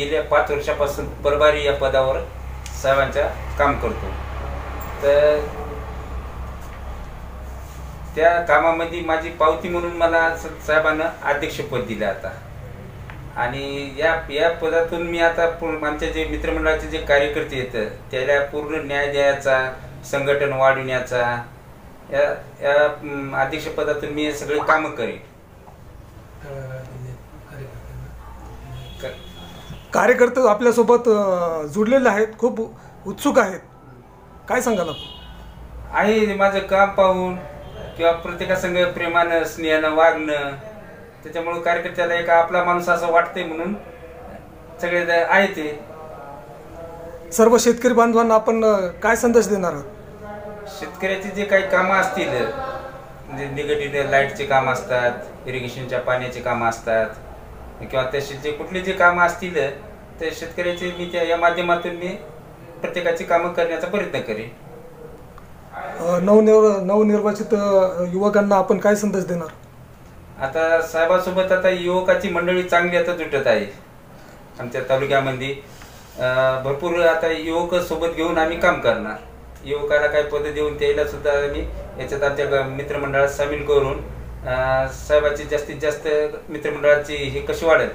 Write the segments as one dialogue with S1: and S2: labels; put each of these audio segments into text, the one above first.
S1: गेल्या 5 वर्षापासून प्रभारी या पदावर साहेबांच्या काम करतो। तर त्या कामामध्ये माझी पावती म्हणून मला साहेबांना अध्यक्षपद दिलं आता। आणि या पदातून मी आता आमच्या जे मित्रमंडळाचे जे कार्यकर्ते आहेत त्याला पूर्ण न्याय द्यायचा, संघटन वाढविण्याचा, या अध्यक्षपदातून मी सगळे कामं करेन।
S2: कार्यकर्ते आपल्यासोबत जुडलेले आहेत, खूप उत्सुक आहेत, काय सांगाल आपण?
S1: आहे माझं काम पाहून किंवा प्रत्येकासंग प्रेमानं स्नेहानं वागणं, त्याच्यामुळे कार्यकर्त्याला एक आपला माणूस असं वाटतंय म्हणून सगळे आहे ते।
S2: सर्व शेतकरी बांधवांना आपण काय संदेश देणार आहात?
S1: शेतकऱ्याचे जे काही कामं असतील, म्हणजे निगडीत लाईटचे काम असतात, इरिगेशनच्या पाण्याचे कामं असतात, किंवा तसे जे कुठले जे कामं असतील ते शेतकऱ्याचे मी या माध्यमातून मी प्रत्येकाची कामं करण्याचा प्रयत्न करेन।
S2: नवनिर्वाचित युवकांना आपण काय संदेश देणार?
S1: आता साहेबांसोबत आता युवकाची मंडळी चांगली आता जुटत आहे आमच्या तालुक्यामध्ये। भरपूर आता युवक सोबत घेऊन आम्ही काम करणार। युवकाला काही पद देऊन त्याला सुद्धा आम्ही याच्यात आमच्या मित्रमंडळात सामील करून साहेबाची जास्तीत जास्त मित्रमंडळाची हे कशी वाढेल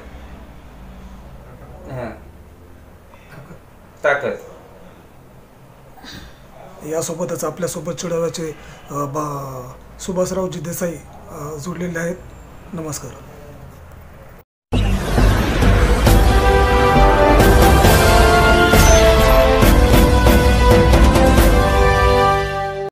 S1: ताकद।
S2: यासोबतच आपल्यासोबत चुडाव्याचे सुभाषरावजी देसाई जोडलेले आहेत। नमस्कार।